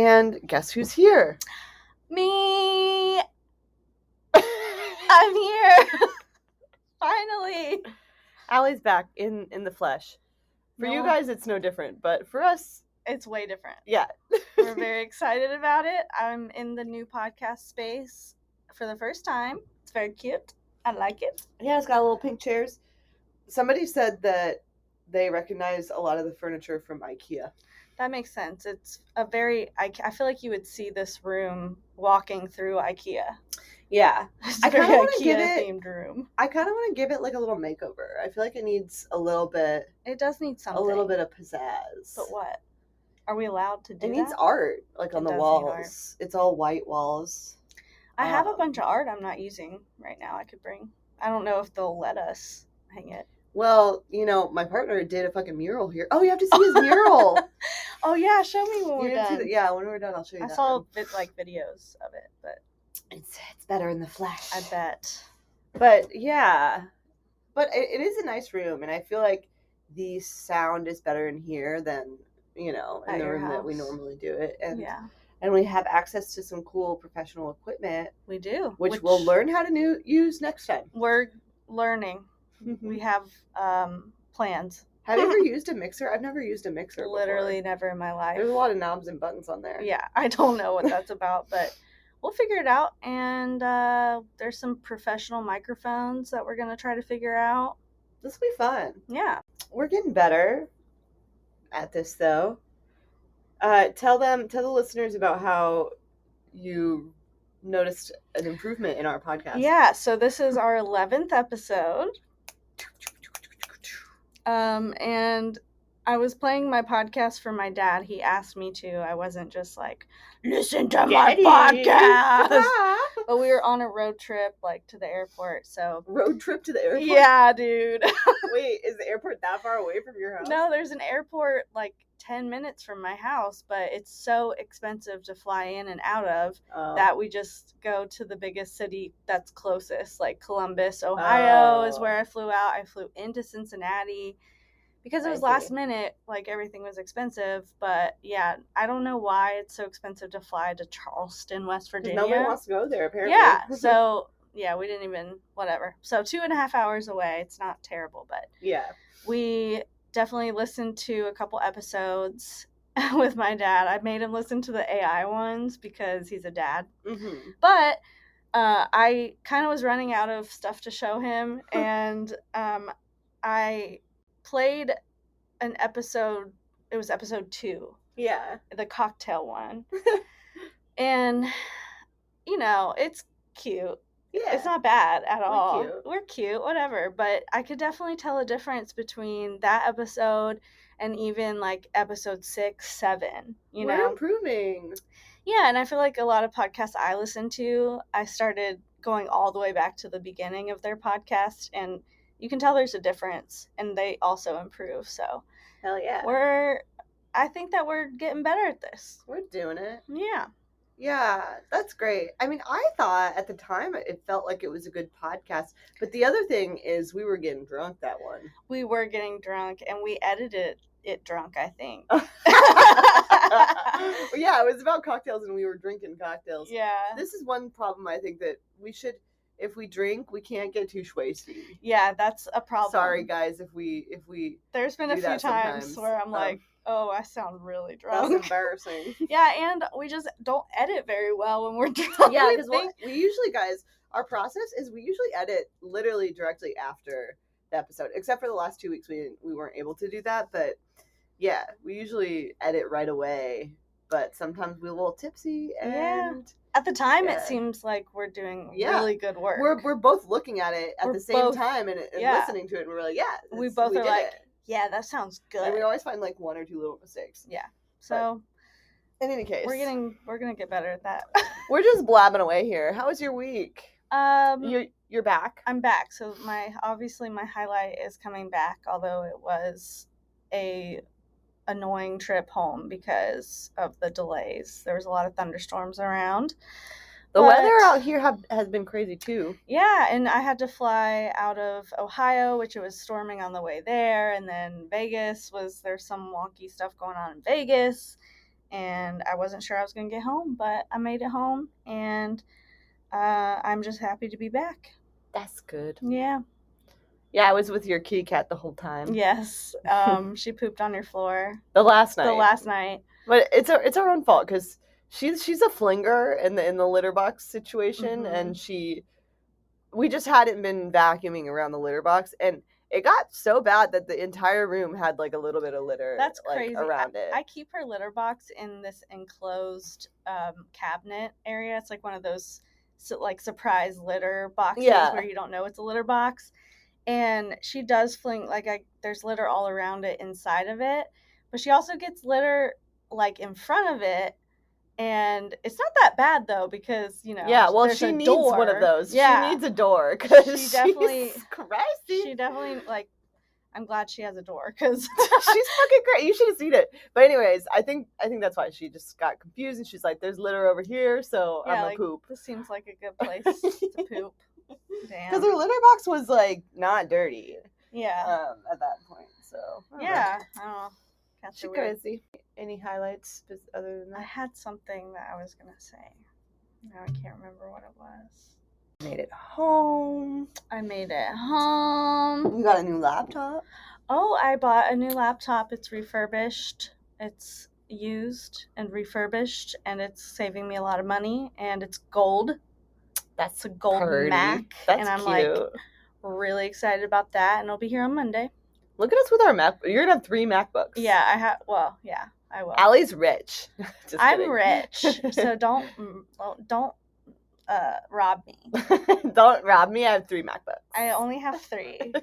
And guess who's here? Me! I'm here! Finally! Allie's back in the flesh. For you guys, it's no different, but for us, it's way different. Yeah. We're very excited about it. I'm in the new podcast space for the first time. It's very cute. I like it. Yeah, it's got little pink chairs. Somebody said that they recognize a lot of the furniture from IKEA. That makes sense. It's a very, I feel like you would see this room walking through IKEA. Yeah. It's a very IKEA-themed room. I kind of want to give it like a little makeover. I feel like it needs a little bit. It does need something. A little bit of pizzazz. But what? Are we allowed to do that? It needs art, like on the walls. It's all white walls. I have a bunch of art I'm not using right now I could bring. I don't know if they'll let us hang it. Well, you know, my partner did a fucking mural here. Oh, you have to see his mural. Oh, yeah, show me when we're done. When we're done, I'll show you I saw videos of it, but it's better in the flesh. I bet. But, yeah. But it is a nice room, and I feel like the sound is better in here than, you know, in the room that we normally do it. And, and we have access to some cool professional equipment. We do. Which we'll learn how to use next time. We're learning. We have plans. Have you ever used a mixer? I've never used a mixer Literally never in my life. There's a lot of knobs and buttons on there. Yeah, I don't know what that's about, but we'll figure it out. And there's some professional microphones that we're going to try to figure out. This will be fun. Yeah. We're getting better at this, though. Tell the listeners about how you noticed an improvement in our podcast. Yeah, so this is our 11th episode. And I was playing my podcast for my dad. He asked me to. I wasn't just like, listen to my podcast. But we were on a road trip, like, to the airport, so. Road trip to the airport? Yeah, dude. Wait, is the airport that far away from your house? No, there's an airport, like, 10 minutes from my house, but it's so expensive to fly in and out of that we just go to the biggest city that's closest, like Columbus, Ohio is where I flew out. I flew into Cincinnati because it was last minute, like everything was expensive. But yeah, I don't know why it's so expensive to fly to Charleston, West Virginia. Nobody wants to go there, apparently. Yeah, so yeah, we didn't even, whatever. So 2.5 hours away. It's not terrible, but yeah, we definitely listened to a couple episodes with my dad. I made him listen to the AI ones because he's a dad. Mm-hmm. But I kind of was running out of stuff to show him, and I played an episode. It was episode 2. Yeah. The cocktail one. And, you know, it's cute. Yeah. It's not bad at all. We're cute, whatever. But I could definitely tell a difference between that episode and even like episode 6, 7. We're improving. Yeah, and I feel like a lot of podcasts I listen to, I started going all the way back to the beginning of their podcast, and you can tell there's a difference, and they also improve. So, hell yeah. I think that we're getting better at this. We're doing it. Yeah. Yeah, that's great. I mean, I thought at the time it felt like it was a good podcast. But the other thing is we were getting drunk that one. We were getting drunk, and we edited it drunk, I think. Yeah, it was about cocktails, and we were drinking cocktails. Yeah. This is one problem I think that we should, if we drink, we can't get too schwasty. Yeah, that's a problem. Sorry, guys, if we There's been a few times where I'm like, oh, I sound really drunk. That's embarrassing. Yeah, and we just don't edit very well when we're drunk. Yeah, because we usually, guys, our process is we usually edit literally directly after the episode. Except for the last 2 weeks, we weren't able to do that. But yeah, we usually edit right away. But sometimes we're a little tipsy. And at the time, it seems like we're doing really good work. We're both looking at it at the same time and listening to it. And we're like, we both are like, yeah, that sounds good. And we always find like 1 or 2 little mistakes. Yeah. So, but in any case, we're gonna get better at that. We're just blabbing away here. How was your week? You're back. I'm back. So obviously my highlight is coming back, although it was a annoying trip home because of the delays. There was a lot of thunderstorms around. The weather out here has been crazy too. Yeah, and I had to fly out of Ohio, which it was storming on the way there, and then there's some wonky stuff going on in Vegas, and I wasn't sure I was going to get home, but I made it home, and I'm just happy to be back. That's good. Yeah. Yeah, I was with your kitty cat the whole time. Yes. She pooped on your floor. The last night. But it's our own fault because she's a flinger in the litter box situation, Mhm. and we just hadn't been vacuuming around the litter box, and it got so bad that the entire room had like a little bit of litter. That's crazy. Around it. I keep her litter box in this enclosed cabinet area. It's like one of those like surprise litter boxes where you don't know it's a litter box. And she does fling, like, there's litter all around it inside of it, but she also gets litter like in front of it, and it's not that bad though, because yeah, well, she needs one of those. She needs a door because she's crazy. She definitely, like, I'm glad she has a door because she's fucking great. You should have seen it. But anyways, I think that's why she just got confused, and she's like, "There's litter over here, so I'm gonna poop." This seems like a good place to poop. Damn. Because her litter box was like not dirty. Yeah. At that point, so I don't know. She's crazy. Any highlights other than that? I had something that I was gonna say. Now I can't remember what it was. Made it home. I made it home. You got a new laptop? Oh, I bought a new laptop. It's refurbished. It's used and refurbished, and it's saving me a lot of money, and it's gold. That's a gold Mac. That's and I'm cute. Like really excited about that, and it'll be here on Monday. Look at us with our Mac. You're gonna have 3 MacBooks. Yeah, I have. Well, yeah, I will. Allie's rich. I'm rich, so don't rob me. Don't rob me. I have 3 MacBooks. I only have 3.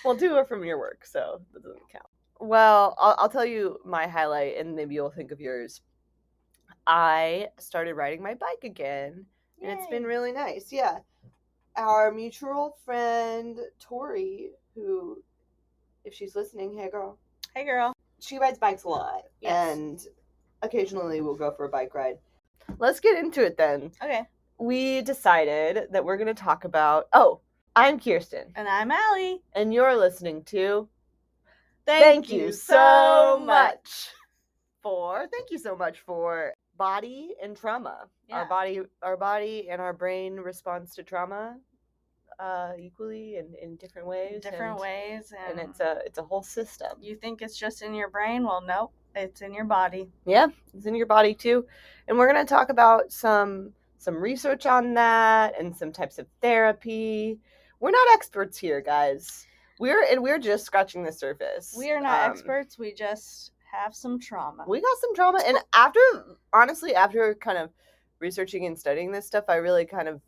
Well, 2 are from your work, so that doesn't count. Well, I'll tell you my highlight, and maybe you'll think of yours. I started riding my bike again, and it's been really nice. Yeah. Our mutual friend, Tori, who, if she's listening, hey girl. Hey girl. She rides bikes a lot, and occasionally we'll go for a bike ride. Let's get into it then. Okay. We decided that we're going to talk about... I'm Kirsten. And I'm Allie. And you're listening to... Thank you so much for body and trauma. Yeah. Our body and our brain responds to trauma equally and in different ways. And it's a whole system. You think it's just in your brain? Well, no, it's in your body. Yeah, it's in your body too. And we're going to talk about some research on that and some types of therapy. We're not experts here, guys. We're just scratching the surface. We are not experts. We just have some trauma. We got some trauma, and after kind of researching and studying this stuff, I really kind of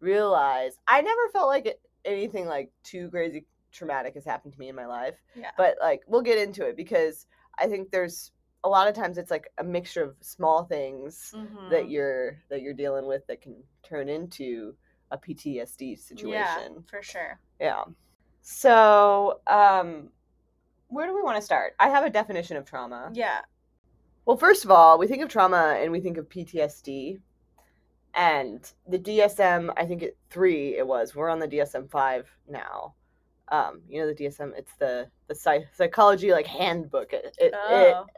realized I never felt like anything like too crazy traumatic has happened to me in my life. Yeah. But like we'll get into it because I think there's a lot of times it's like a mixture of small things that you're dealing with that can turn into a PTSD situation. Yeah, for sure. Yeah. So, where do we want to start? I have a definition of trauma. Yeah. Well, first of all, we think of trauma and we think of PTSD. And the DSM, I think 3 it was. We're on the DSM-5 now. You know the DSM, it's the psychology like handbook. It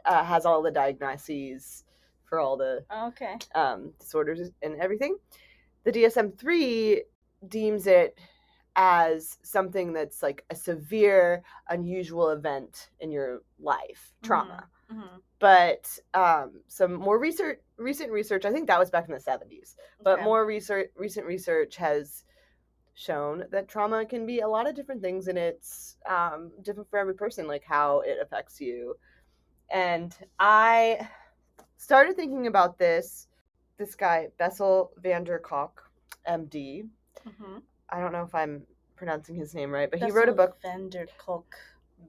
has all the diagnoses for all the disorders and everything. The DSM-3 deems it as something that's like a severe, unusual event in your life, trauma. Mm-hmm. But some more recent research, I think that was back in the 70s, but more recent research has shown that trauma can be a lot of different things, and it's different for every person, like how it affects you. And I started thinking about this guy, Bessel van der Kolk, MD. Mm-hmm. I don't know if I'm pronouncing his name right, but he wrote a book.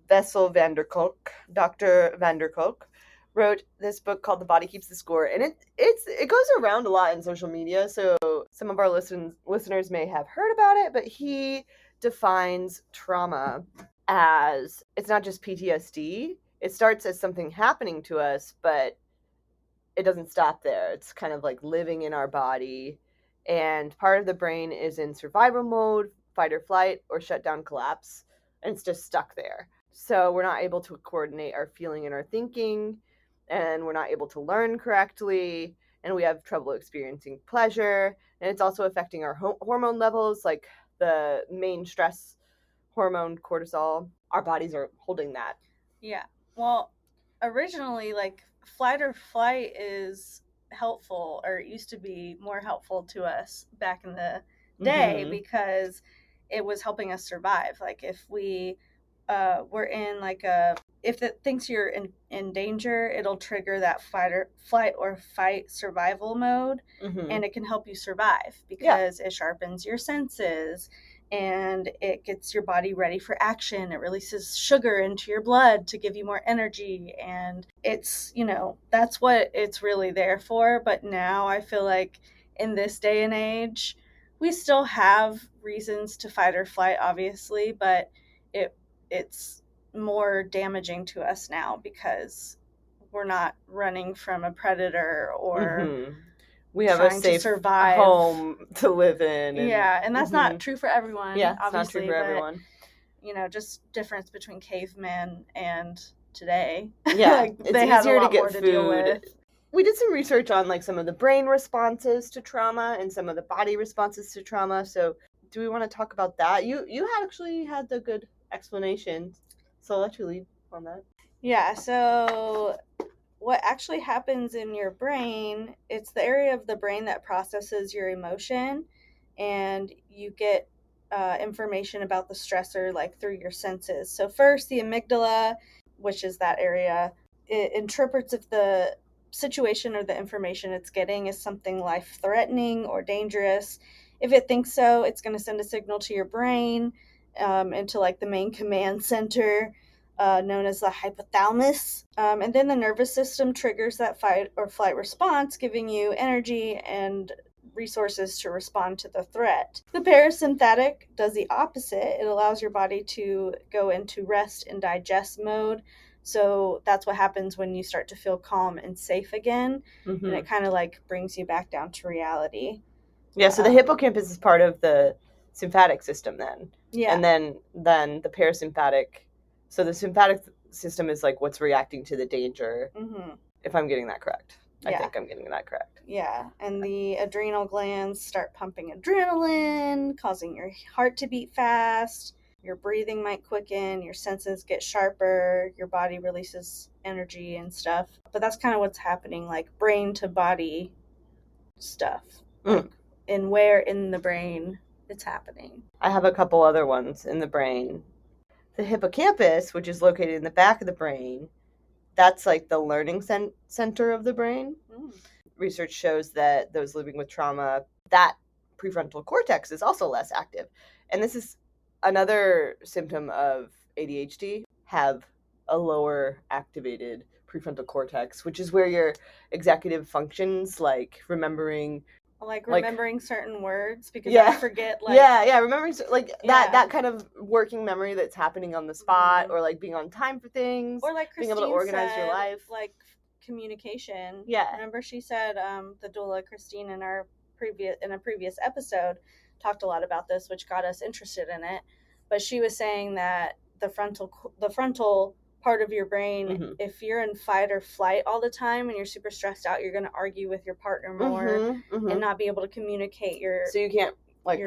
Bessel van der Kolk, Dr. van der Kolk, wrote this book called The Body Keeps the Score, and it goes around a lot in social media, so some of our listeners may have heard about it, but he defines trauma as, it's not just PTSD. It starts as something happening to us, but it doesn't stop there. It's kind of like living in our body, and part of the brain is in survival mode, fight or flight, or shut down collapse, and it's just stuck there. So we're not able to coordinate our feeling and our thinking, and we're not able to learn correctly, and we have trouble experiencing pleasure, and it's also affecting our hormone levels, like the main stress hormone cortisol. Our bodies are holding that. Yeah. Well, originally, like, flight or flight is helpful, or it used to be more helpful to us back in the day because it was helping us survive. Like, if we were in like if it thinks you're in danger, it'll trigger that flight or fight survival mode, and it can help you survive because it sharpens your senses and it gets your body ready for action. It releases sugar into your blood to give you more energy, and it's, that's what it's really there for. But now I feel like in this day and age, we still have reasons to fight or flight, obviously, but it's more damaging to us now because we're not running from a predator or we have a safe home to live in. And that's not true for everyone. Yeah, it's obviously, not true for everyone. Just difference between cavemen and today. Yeah, like, it's they had easier a lot to get more food. To deal with. We did some research on like some of the brain responses to trauma and some of the body responses to trauma. So do we want to talk about that? You actually had the good explanation, so I'll let you lead on that. Yeah, so what actually happens in your brain, it's the area of the brain that processes your emotion, and you get information about the stressor like through your senses. So first, the amygdala, which is that area, it interprets if the situation or the information it's getting is something life-threatening or dangerous. If it thinks so, it's going to send a signal to your brain, into like the main command center, known as the hypothalamus. And then the nervous system triggers that fight or flight response, giving you energy and resources to respond to the threat. The parasympathetic does the opposite. It allows your body to go into rest and digest mode. So that's what happens when you start to feel calm and safe again. And it kind of like brings you back down to reality. Yeah, so the hippocampus is part of the sympathetic system then. Yeah. And then the parasympathetic. So the sympathetic system is like what's reacting to the danger. If I'm getting that correct. I think I'm getting that correct. Yeah, and the adrenal glands start pumping adrenaline, causing your heart to beat fast. Your breathing might quicken, your senses get sharper, your body releases energy and stuff. But that's kind of what's happening, like brain to body stuff. And where in the brain it's happening. I have a couple other ones in the brain. The hippocampus, which is located in the back of the brain, that's like the learning center of the brain. Research shows that those living with trauma, that prefrontal cortex is also less active. And this is another symptom of ADHD, have a lower activated prefrontal cortex, which is where your executive functions, like remembering certain words, because I forget remembering that kind of working memory that's happening on the spot, or like being on time for things, or like Christine being able to organize your life, like communication. Yeah, remember she said the doula Christine in a previous episode talked a lot about this, which got us interested in it. But she was saying that the frontal part of your brain, if you're in fight or flight all the time and you're super stressed out, you're going to argue with your partner more and not be able to communicate your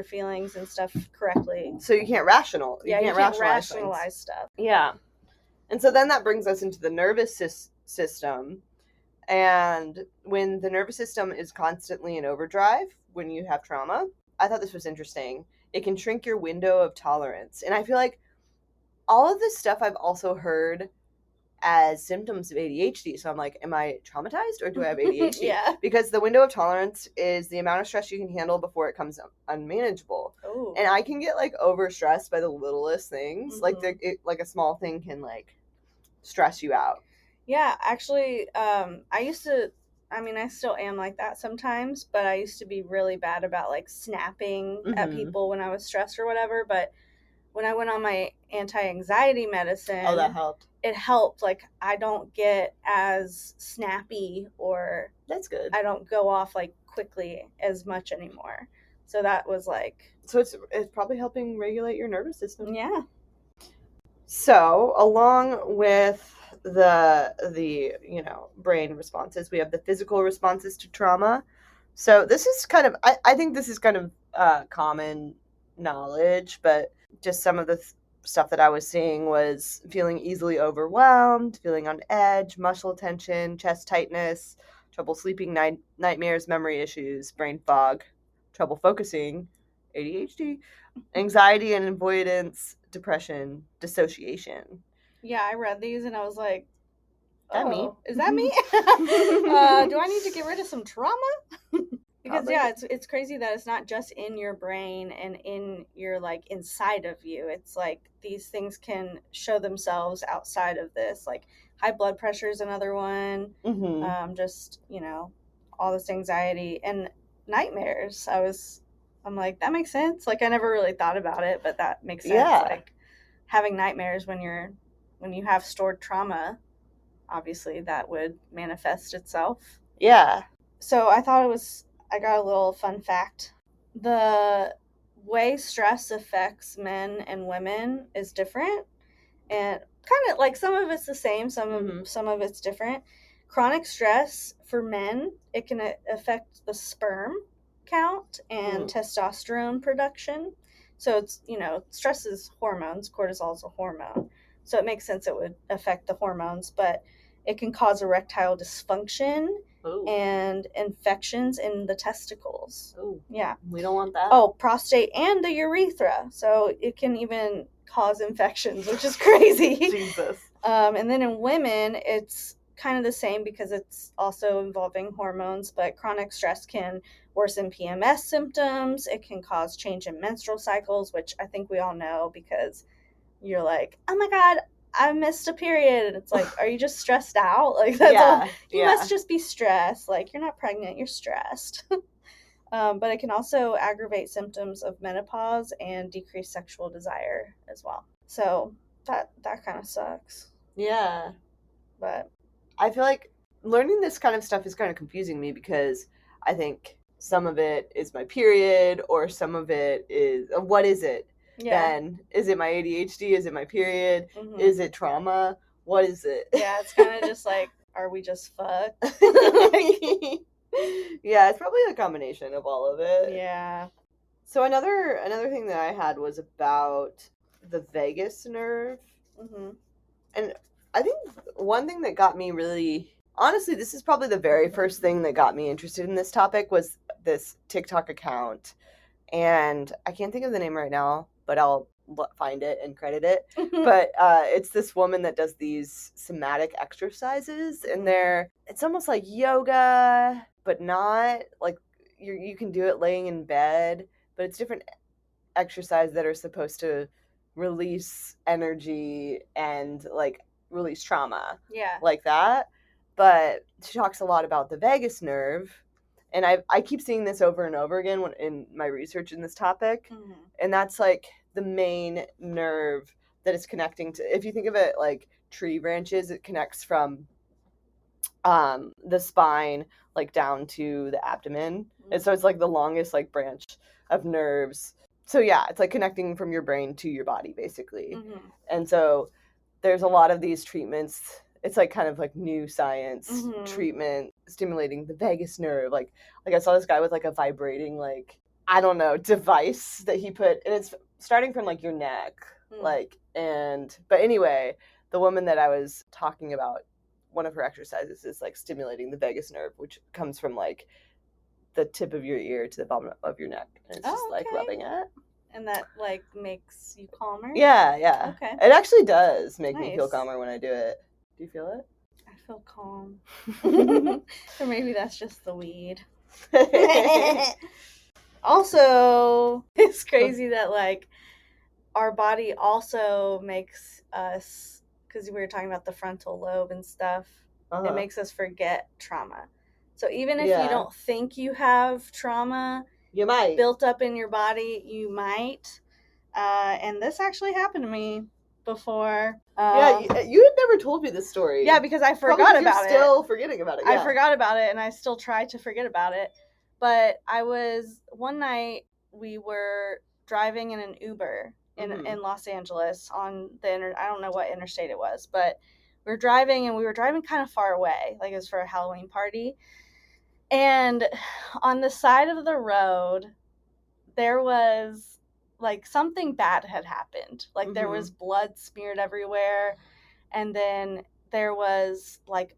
feelings and stuff correctly. So you can't you can't rationalize stuff. Yeah. And so then that brings us into the nervous system. And when the nervous system is constantly in overdrive when you have trauma, I thought this was interesting. It can shrink your window of tolerance. And I feel like all of this stuff I've also heard as symptoms of ADHD. So I'm like, am I traumatized or do I have ADHD? Yeah. Because the window of tolerance is the amount of stress you can handle before it becomes unmanageable. Ooh. And I can get like overstressed by the littlest things. Like a small thing can like stress you out. Yeah, actually, I still am like that sometimes, but I used to be really bad about like snapping at people when I was stressed or whatever. But when I went on my anti-anxiety medicine, that helped. It helped. Like, I don't get as snappy, or that's good. I don't go off like quickly as much anymore. So that was like. So it's probably helping regulate your nervous system. Yeah. So along with the brain responses. We have the physical responses to trauma. So this is kind of, I think this is kind of common knowledge, but just some of the stuff that I was seeing was feeling easily overwhelmed, feeling on edge, muscle tension, chest tightness, trouble sleeping, nightmares, memory issues, brain fog, trouble focusing, ADHD, anxiety and avoidance, depression, dissociation. Yeah, I read these and I was like, That me? Is that me? Do I need to get rid of some trauma? Because Probably. it's crazy that it's not just in your brain and in your like inside of you. It's like these things can show themselves outside of this. Like high blood pressure is another one. Just all this anxiety and nightmares. I'm like, that makes sense. Like I never really thought about it, but that makes sense. Yeah. Like having nightmares when you have stored trauma, obviously that would manifest itself. Yeah. So I got a little fun fact. The way stress affects men and women is different, and kind of like some of it's the same, some of it's different. Chronic stress for men, it can affect the sperm count and testosterone production. So it's, stress is hormones, cortisol is a hormone. So it makes sense it would affect the hormones, but it can cause erectile dysfunction. Ooh. And infections in the testicles. Oh, yeah. We don't want that. Oh, prostate and the urethra. So it can even cause infections, which is crazy. Jesus. And then in women, it's kind of the same because it's also involving hormones, but chronic stress can worsen PMS symptoms. It can cause change in menstrual cycles, which I think we all know because you're like, oh my God, I missed a period. And it's like, are you just stressed out? Like, that's all. You must just be stressed. Like, you're not pregnant, you're stressed. But it can also aggravate symptoms of menopause and decrease sexual desire as well. So that kind of sucks. Yeah. But I feel like learning this kind of stuff is kind of confusing me because I think some of it is my period or some of it is, what is it? Yeah. Then is it my ADHD? Is it my period? Mm-hmm. Is it trauma? What is it? Yeah, it's kind of just like, are we just fucked? Yeah, it's probably a combination of all of it. Yeah. So another thing that I had was about the vagus nerve. Mm-hmm. And I think one thing that got me really, honestly, this is probably the very first thing that got me interested in this topic was this TikTok account. And I can't think of the name right now, but I'll find it and credit it. But it's this woman that does these somatic exercises, and it's almost like yoga, but not like you can do it laying in bed, but it's different exercises that are supposed to release energy and like release trauma. Yeah. Like that. But she talks a lot about the vagus nerve. And I keep seeing this over and over again in my research in this topic. Mm-hmm. And that's like the main nerve that is connecting to, if you think of it like tree branches, it connects from the spine like down to the abdomen. Mm-hmm. And so it's like the longest like branch of nerves. So yeah, it's like connecting from your brain to your body basically. Mm-hmm. And so there's a lot of these treatments. It's like kind of like new science treatment stimulating the vagus nerve. Like I saw this guy with like a vibrating, like, I don't know, device that he put, and it's starting from like your neck. But anyway, the woman that I was talking about, one of her exercises is like stimulating the vagus nerve, which comes from like the tip of your ear to the bottom of your neck. And it's just like rubbing it. And that like makes you calmer? Yeah. Okay. It actually does make me feel calmer when I do it. Do you feel it? I feel calm. Or maybe that's just the weed. Also, it's crazy that like our body also makes us, because we were talking about the frontal lobe and stuff, it makes us forget trauma. So even if you don't think you have trauma, you might built up in your body, you might. And this actually happened to me before. You had never told me this story. Yeah, because I forgot about it. You're still forgetting about it. Yeah. I forgot about it, and I still try to forget about it. But one night we were driving in an Uber in Los Angeles on the I don't know what interstate it was, but we were driving, and we were driving kind of far away, like it was for a Halloween party. And on the side of the road, there was like something bad had happened. Like there was blood smeared everywhere, and then there was like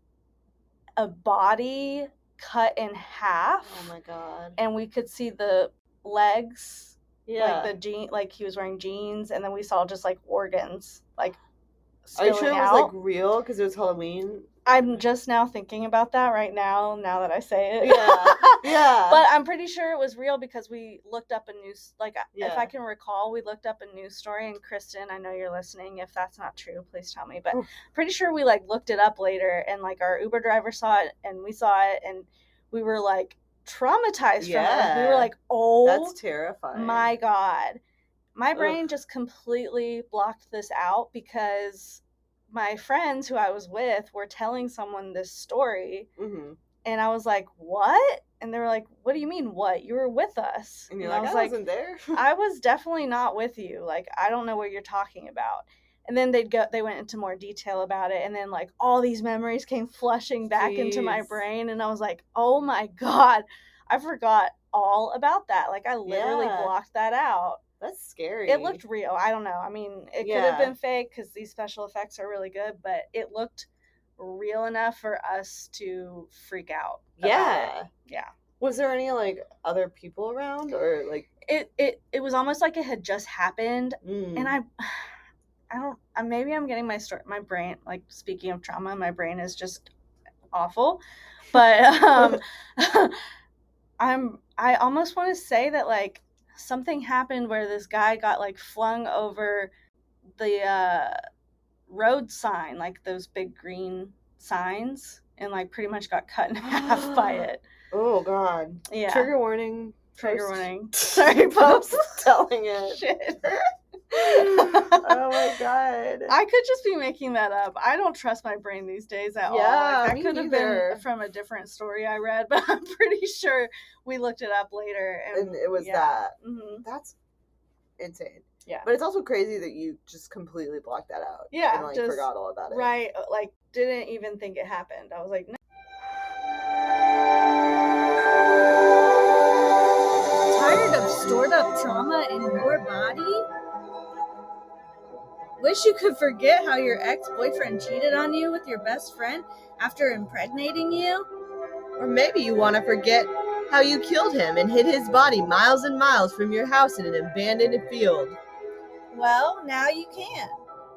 a body cut in half. Oh my god. And we could see the legs. Yeah. Like he was wearing jeans, and then we saw just like organs like Are you sure it was out. like real because it was Halloween? I'm just now thinking about that right now that I say it. Yeah. But I'm pretty sure it was real because we looked up a news, if I can recall, we looked up a news story. And Kristen, I know you're listening. If that's not true, please tell me. But pretty sure we like looked it up later, and like our Uber driver saw it, and we saw it, and we were like traumatized from it. We were like, oh, that's terrifying. My God. My brain just completely blocked this out because my friends who I was with were telling someone this story, and I was like, what? And they were like, what do you mean, what? You were with us. And you're like, I wasn't there. I was definitely not with you. Like, I don't know what you're talking about. And then they went into more detail about it, and then like all these memories came flushing back into my brain, and I was like, oh my God, I forgot all about that. Like, I literally blocked that out. That's scary. It looked real. I don't know. I mean, it could have been fake because these special effects are really good, but it looked real enough for us to freak out. Yeah. Yeah. Was there any like other people around, or like it was almost like it had just happened, and I don't. Maybe I'm getting my brain, like, speaking of trauma, my brain is just awful, but I almost want to say that like something happened where this guy got like flung over the road sign, like those big green signs, and like pretty much got cut in half by it. Oh God. Yeah. Trigger warning. Warning. Sorry, post telling it. Shit. Oh my God. I could just be making that up. I don't trust my brain these days at all. Like, that could have been from a different story I read, but I'm pretty sure we looked it up later. And it was that. That's insane. Yeah. But it's also crazy that you just completely blocked that out. Yeah. And like forgot all about it. Right. Like, didn't even think it happened. I was like, no. Tired of stored up trauma in your body? Wish you could forget how your ex-boyfriend cheated on you with your best friend after impregnating you? Or maybe you want to forget how you killed him and hid his body miles and miles from your house in an abandoned field. Well, now you can.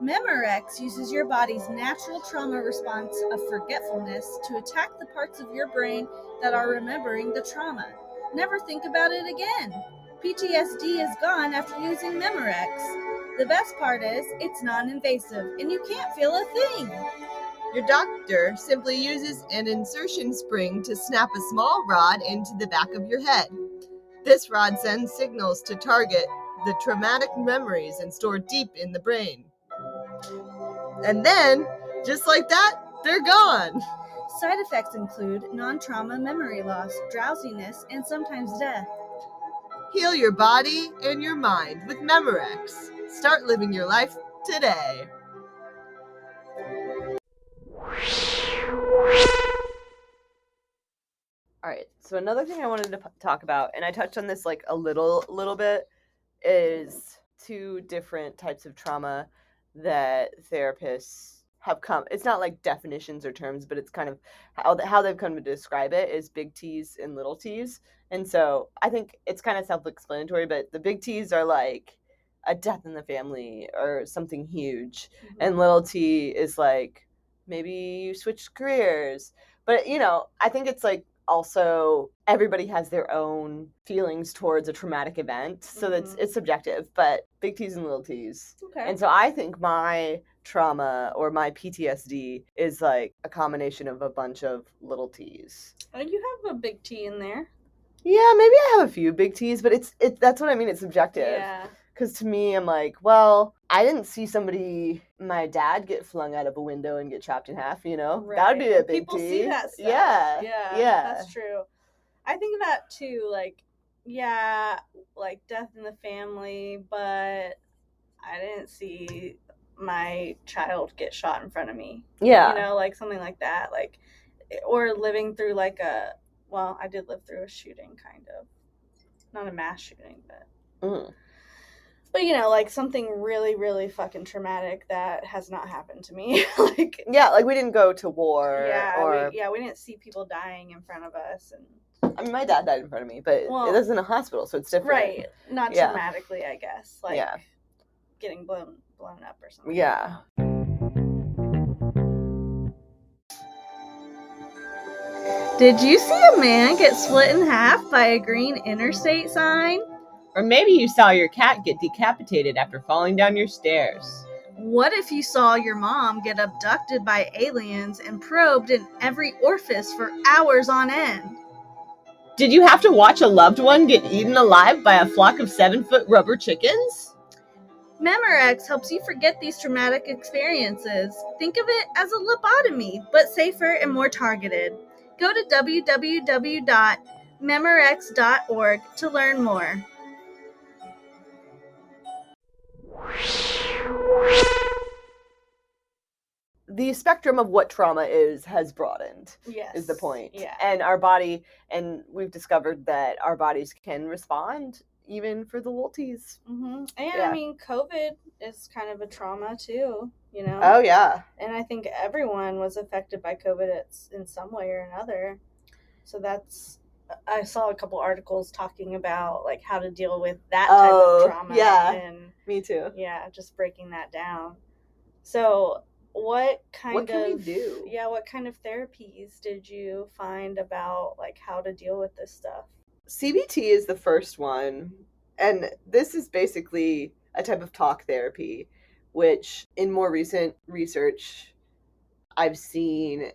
Memorex uses your body's natural trauma response of forgetfulness to attack the parts of your brain that are remembering the trauma. Never think about it again. PTSD is gone after using Memorex. The best part is, it's non-invasive, and you can't feel a thing. Your doctor simply uses an insertion spring to snap a small rod into the back of your head. This rod sends signals to target the traumatic memories and stored deep in the brain. And then, just like that, they're gone. Side effects include non-trauma memory loss, drowsiness, and sometimes death. Heal your body and your mind with Memorex. Start living your life today. All right, so another thing I wanted to talk about, and I touched on this like a little bit, is two different types of trauma that therapists have come. It's not like definitions or terms, but it's kind of how they've come to describe it is big T's and little T's. And so I think it's kind of self-explanatory, but the big T's are like a death in the family or something huge. And little T is like maybe you switched careers. But, I think it's like also everybody has their own feelings towards a traumatic event. So it's subjective, but big T's and little T's. Okay. And so I think my trauma or my PTSD is like a combination of a bunch of little T's. Oh, you have a big T in there. Yeah, maybe I have a few big T's, but it's that's what I mean. It's subjective. Yeah. Because to me, I'm like, well, I didn't see my dad get flung out of a window and get chopped in half, Right. That would be a big People T. see that stuff. Yeah. That's true. I think of that too, like death in the family, but I didn't see my child get shot in front of me. Yeah. You know, like something like that. Like, or living through like I did live through a shooting, kind of. Not a mass shooting, but. But, you know, like something really, really fucking traumatic that has not happened to me. Like, yeah, like we didn't go to war. Yeah, we didn't see people dying in front of us. And I mean, my dad died in front of me, but it was in a hospital, so it's different. Right. Not traumatically, I guess. Like getting blown up or something. Yeah. Did you see a man get split in half by a green interstate sign? Or maybe you saw your cat get decapitated after falling down your stairs. What if you saw your mom get abducted by aliens and probed in every orifice for hours on end? Did you have to watch a loved one get eaten alive by a flock of 7-foot rubber chickens? Memorex helps you forget these traumatic experiences. Think of it as a lobotomy, but safer and more targeted. Go to www.memorex.org to learn more. The spectrum of what trauma has broadened. Yes. Is the point. Yeah. And our body, and we've discovered that our bodies can respond even for the Wolties. Mm-hmm. And I mean, COVID is kind of a trauma too, you know? Oh, yeah. And I think everyone was affected by COVID in some way or another. So I saw a couple articles talking about like how to deal with that type of trauma. Yeah. And me too. Yeah, just breaking that down. So what can we do? Yeah, what kind of therapies did you find about like how to deal with this stuff? CBT is the first one, and this is basically a type of talk therapy, which in more recent research I've seen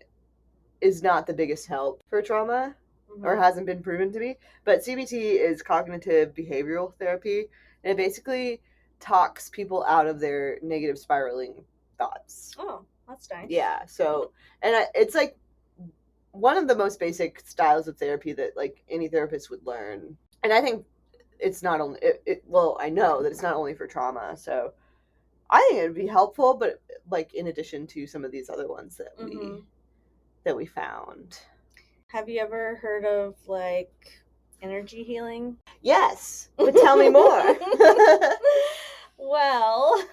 is not the biggest help for trauma, or hasn't been proven to be. But CBT is cognitive behavioral therapy, and it basically talks people out of their negative spiraling thoughts. Oh, that's nice. Yeah, so, and it's like one of the most basic styles of therapy that like any therapist would learn. And I think it's not only I know that it's not only for trauma, so I think it would be helpful, but like in addition to some of these other ones that we found. Have you ever heard of like energy healing? Yes, but tell me more. Well,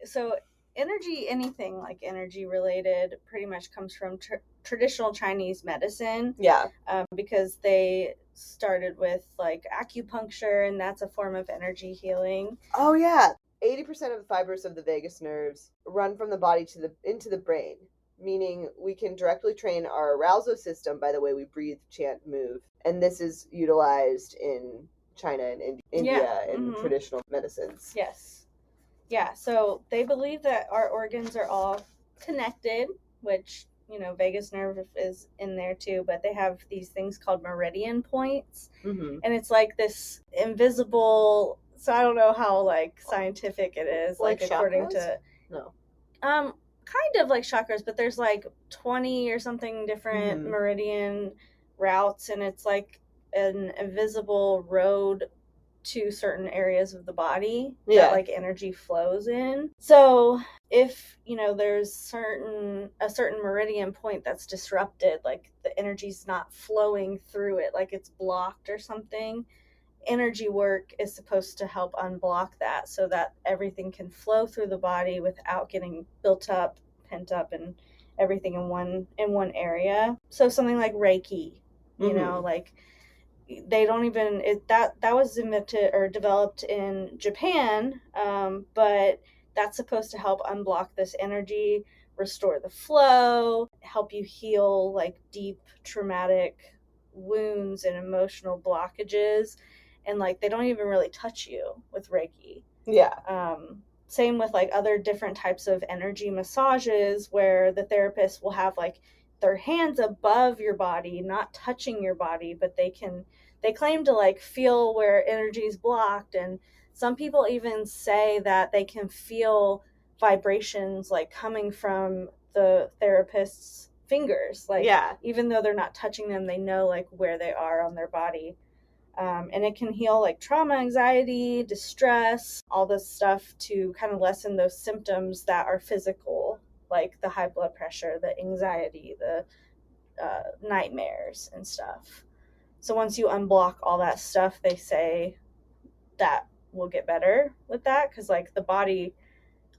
so anything like energy related pretty much comes from traditional Chinese medicine. Yeah. Because they started with like acupuncture, and that's a form of energy healing. Oh yeah. 80% of the fibers of the vagus nerves run from the body into the brain, meaning we can directly train our arousal system by the way we breathe, chant, move. And this is utilized in China and India in traditional medicines. Yes. Yeah, so they believe that our organs are all connected, which, you know, vagus nerve is in there too, but they have these things called meridian points. Mm-hmm. And it's like this invisible, so I don't know how like scientific it is, like according to kind of like chakras, but there's like 20 or something different meridian routes, and it's like an invisible road to certain areas of the body that like energy flows in. So if, you know, there's a certain meridian point that's disrupted, like the energy's not flowing through it, like it's blocked or something, energy work is supposed to help unblock that so that everything can flow through the body without getting built up, pent up, and everything in one area. So something like Reiki, you know, like they don't even that was invented or developed in Japan, but that's supposed to help unblock this energy, restore the flow, help you heal like deep traumatic wounds and emotional blockages. And like they don't even really touch you with Reiki. Same with like other different types of energy massages where the therapist will have like their hands above your body, not touching your body, but they claim to like feel where energy is blocked. And some people even say that they can feel vibrations like coming from the therapist's fingers, like even though they're not touching them, they know like where they are on their body. And it can heal like trauma, anxiety, distress, all this stuff to kind of lessen those symptoms that are physical, like the high blood pressure, the anxiety, the nightmares and stuff. So once you unblock all that stuff, they say that will get better with that, because like the body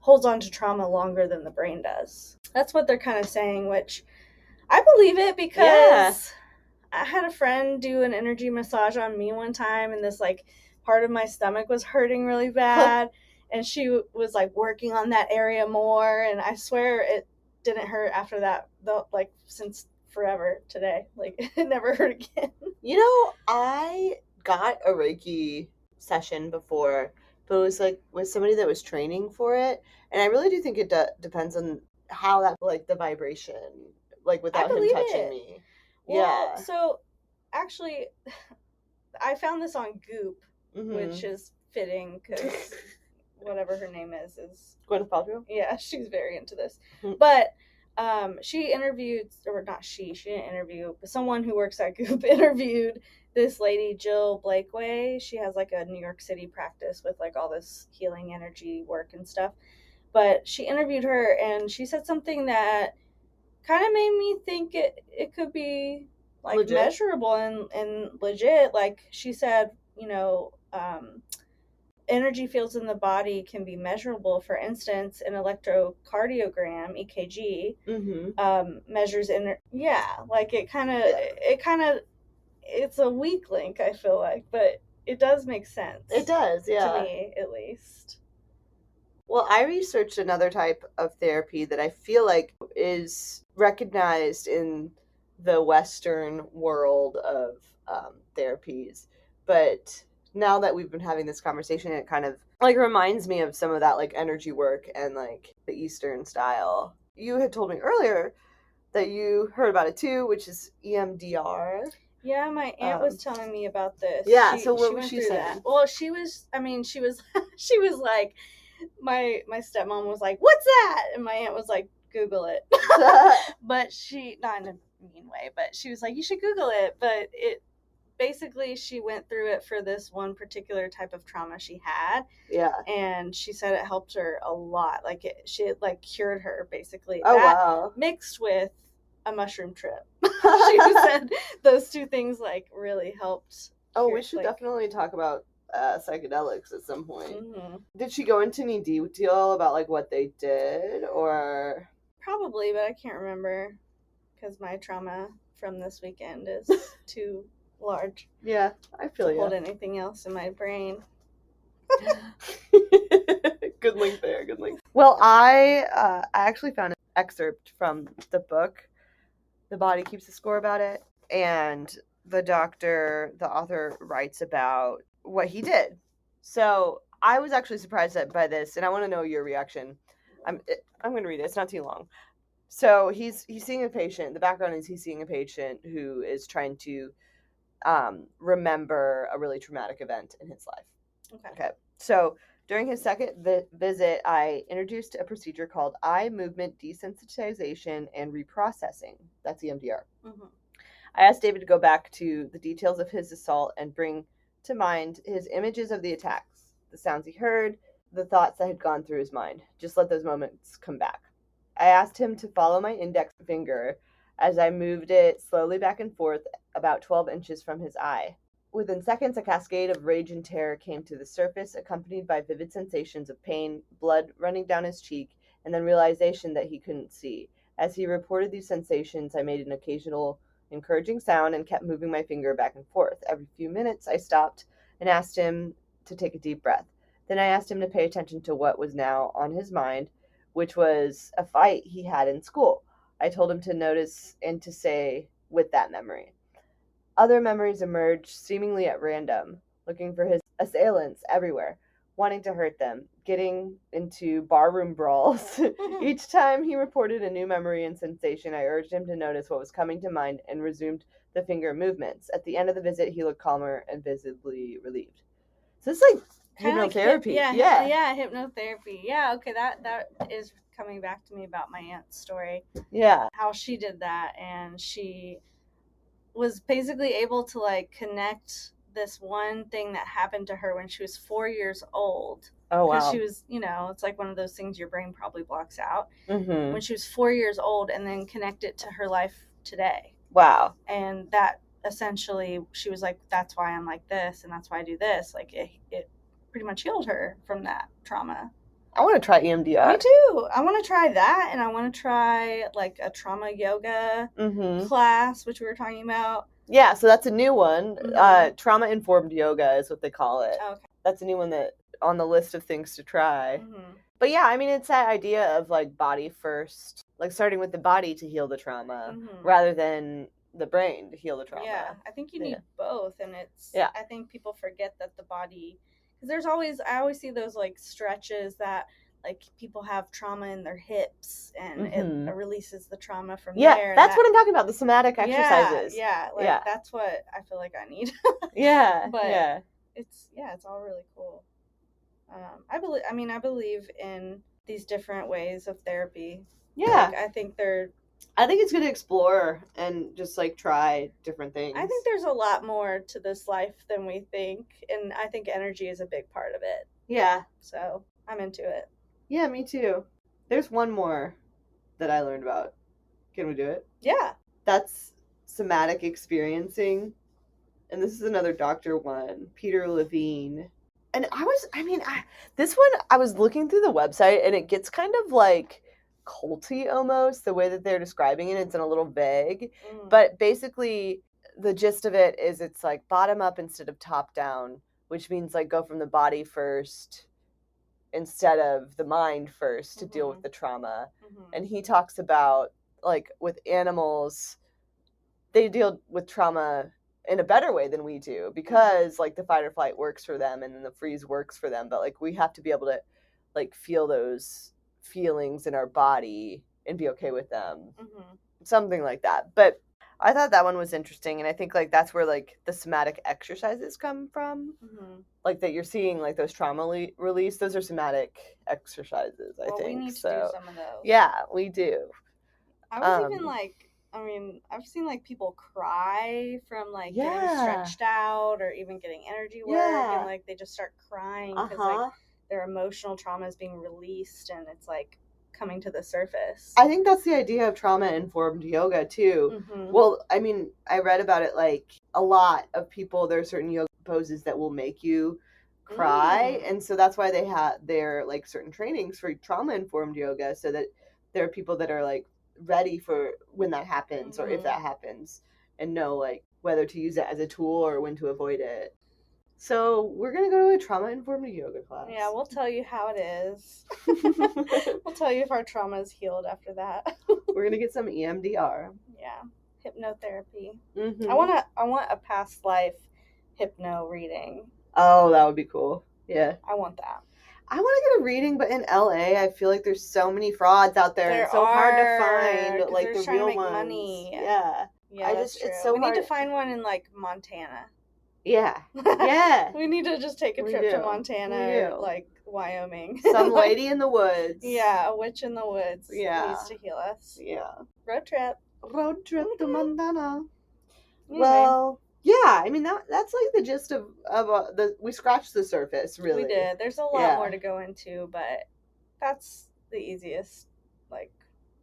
holds on to trauma longer than the brain does. That's what they're kind of saying, which I believe it, because I had a friend do an energy massage on me one time, and this like part of my stomach was hurting really bad, and she was like working on that area more, and I swear it didn't hurt after that, though, like since forever today. Like it never hurt again. You know, I got a Reiki session before, but it was like with somebody that was training for it, and I really do think it depends on how that, like the vibration, like without him touching me. Well, so actually, I found this on Goop, Mm-hmm. which is fitting because whatever her name is Gwyneth Paltrow. Yeah, she's very into this. Mm-hmm. But she interviewed, or not she didn't interview, but someone who works at Goop interviewed this lady, Jill Blakeway. She has like a New York City practice with like all this healing energy work and stuff. But she interviewed her, and she said something that kind of made me think it could be like legit, measurable and legit. Like she said, energy fields in the body can be measurable. For instance, an electrocardiogram, EKG, measures like it kind of it's a weak link, I feel like, but it does make sense. It does, yeah. To me, at least. Well, I researched another type of therapy that I feel like is recognized in the Western world of therapies. But now that we've been having this conversation, it kind of like reminds me of some of that like energy work and like the Eastern style. You had told me earlier that you heard about it too, which is EMDR. Yeah, my aunt was telling me about this. Yeah, so what was she saying? That. Well, she was like, my stepmom was like, "What's that?" And my aunt was like, "Google it." But she, not in a mean way, but she was like, "You should Google it." But it basically, she went through it for this one particular type of trauma she had. Yeah. And she said it helped her a lot. Like she like cured her basically. Oh, wow. Mixed with a mushroom trip. She said those two things like really helped. Oh, we should definitely talk about psychedelics at some point. Mm-hmm. Did she go into any detail about like what they did, or? Probably, but I can't remember because my trauma from this weekend is too large. Yeah, I feel you. Hold anything else in my brain. Good link there. Good link. Well, I actually found an excerpt from the book. The Body Keeps a Score about it, and the author writes about what he did. So I was actually surprised by this, and I want to know your reaction. I'm going to read it. It's not too long. So he's seeing a patient. The background is he's seeing a patient who is trying to remember a really traumatic event in his life. Okay. So during his second visit, I introduced a procedure called eye movement desensitization and reprocessing. That's EMDR. Mm-hmm. I asked David to go back to the details of his assault and bring to mind his images of the attacks, the sounds he heard, the thoughts that had gone through his mind. Just let those moments come back. I asked him to follow my index finger as I moved it slowly back and forth about 12 inches from his eye. Within seconds, a cascade of rage and terror came to the surface, accompanied by vivid sensations of pain, blood running down his cheek, and then realization that he couldn't see. As he reported these sensations, I made an occasional encouraging sound and kept moving my finger back and forth. Every few minutes, I stopped and asked him to take a deep breath. Then I asked him to pay attention to what was now on his mind, which was a fight he had in school. I told him to notice and to say with that memory. Other memories emerged seemingly at random, looking for his assailants everywhere, wanting to hurt them, getting into barroom brawls. Each time he reported a new memory and sensation, I urged him to notice what was coming to mind and resumed the finger movements. At the end of the visit, he looked calmer and visibly relieved. So it's like hypnotherapy. Yeah, hypnotherapy. Yeah, okay, that is coming back to me about my aunt's story. Yeah. How she did that, and she was basically able to like connect this one thing that happened to her when she was 4 years old. Oh, wow. Because she was, it's like one of those things your brain probably blocks out. Mm-hmm. When she was 4 years old, and then connect it to her life today. Wow. And that essentially, she was like, that's why I'm like this, and that's why I do this. Like, it pretty much healed her from that trauma. I want to try EMDR. Me too. I want to try that, and I want to try like a trauma yoga class, which we were talking about. Yeah, so that's a new one. Trauma-informed yoga is what they call it. Okay. That's a new one that on the list of things to try. But yeah, I mean, it's that idea of like body first, like starting with the body to heal the trauma rather than the brain to heal the trauma. Yeah, I think you need both, and I think people forget that the body, because I always see those like stretches that like people have trauma in their hips, and it releases the trauma from there. Yeah, that's what I'm talking about, the somatic exercises. Yeah, that's what I feel like I need. But it's all really cool. I believe in these different ways of therapy. Yeah. Like, I think it's good to explore and just like try different things. I think there's a lot more to this life than we think, and I think energy is a big part of it. Yeah. So I'm into it. Yeah, me too. There's one more that I learned about. Can we do it? Yeah. That's somatic experiencing. And this is another doctor one, Peter Levine. And this one, I was looking through the website, and it gets kind of like culty almost, the way that they're describing it. It's a little vague. But basically, the gist of it is it's like bottom up instead of top down, which means like go from the body first instead of the mind first to deal with the trauma. And he talks about like with animals, they deal with trauma in a better way than we do, because like the fight or flight works for them and then the freeze works for them, but like we have to be able to like feel those feelings in our body and be okay with them. Something like that. But I thought that one was interesting, and I think like that's where like the somatic exercises come from. Like that you're seeing like those trauma release, those are somatic exercises, I think. We need to do some of those. Yeah, we do. I was even like, I've seen like people cry from like getting stretched out or even getting energy work, and like they just start crying because like their emotional trauma is being released, and it's like coming to the surface. I think that's the idea of trauma-informed yoga too. Well, I mean, I read about it, like a lot of people, there are certain yoga poses that will make you cry, and so that's why they have their like certain trainings for trauma-informed yoga, so that there are people that are like ready for when that happens or if that happens, and know like whether to use it as a tool or when to avoid it. So we're going to go to a trauma-informed yoga class. Yeah, we'll tell you how it is. We'll tell you if our trauma is healed after that. We're going to get some EMDR. Yeah, hypnotherapy. I want a past life hypno reading. Oh, that would be cool. Yeah. I want that. I want to get a reading, but in LA, I feel like there's so many frauds out there. It's so hard to find like the real ones. Money. Yeah. That's true. It's so we hard. need to find one in like Montana. Yeah. Yeah. We need to just take a trip to Montana or like Wyoming. Some lady in the woods. Yeah, a witch in the woods. Yeah. Needs to heal us. Yeah. Road trip to Montana. Anyway. Well, yeah, I mean that's like the gist of we scratched the surface, really. We did. There's a lot more to go into, but that's the easiest. Like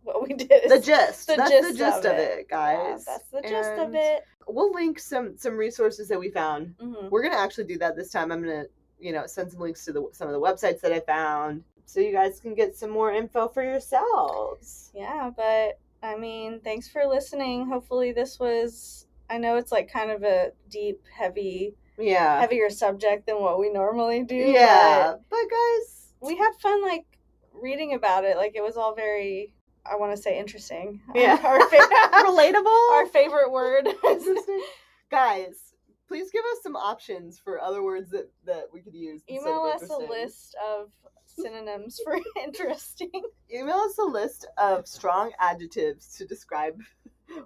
what we did. The gist. That's the gist of it, guys. Yeah, that's the gist of it. We'll link some resources that we found. We're gonna actually do that this time. I'm gonna send some links to some of the websites that I found, so you guys can get some more info for yourselves. Yeah, but I mean, thanks for listening. Hopefully this was. I know it's like kind of a deep, heavier subject than what we normally do. Yeah, but guys, we had fun like reading about it. Like it was all very, I want to say, interesting. Yeah, relatable. Our favorite word. Guys, please give us some options for other words that we could use. Email us a list of synonyms for interesting. Email us a list of strong adjectives to describe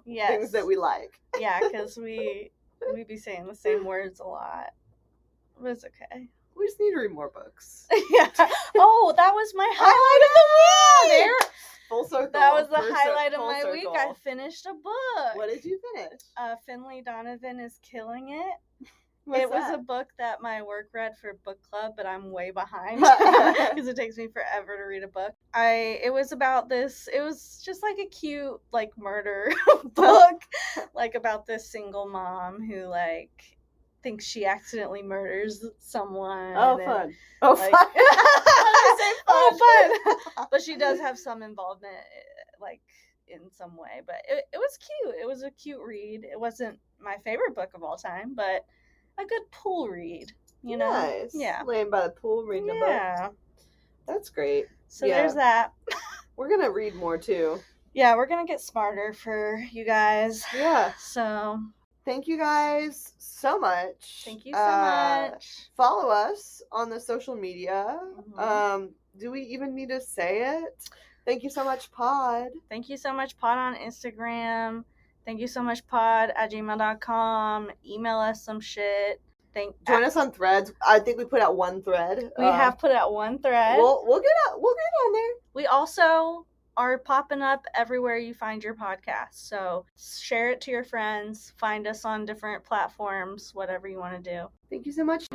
things that we like. Yeah, because we be saying the same words a lot. But it's okay. We just need to read more books. Yeah. Oh, that was my highlight of the week! There. Full circle. That was the highlight of my week. I finished a book. What did you finish? Finley Donovan is Killing It. What's it was that? a book that my work read for book club, but I'm way behind because it takes me forever to read a book. It was about this. It was just like a cute like murder book, like about this single mom who like thinks she accidentally murders someone. Oh, and, fun. Oh, like, fun. I say fun. Oh, fun. But she does have some involvement, like, in some way. But it was cute. It was a cute read. It wasn't my favorite book of all time, but a good pool read, you know? Nice. Yeah. Laying by the pool, reading a book. Yeah. That's great. So there's that. We're going to read more, too. Yeah, we're going to get smarter for you guys. Yeah. So thank you guys so much. Thank you so much. Follow us on the social media. Mm-hmm. Do we even need to say it? Thank you so much, pod. Thank you so much, pod on Instagram. Thank you so much, pod@gmail.com. Email us some shit. Join us on Threads. I think we put out one thread. We have put out one thread. We'll get on there. We also are popping up everywhere you find your podcast. So share it to your friends. Find us on different platforms, whatever you want to do. Thank you so much.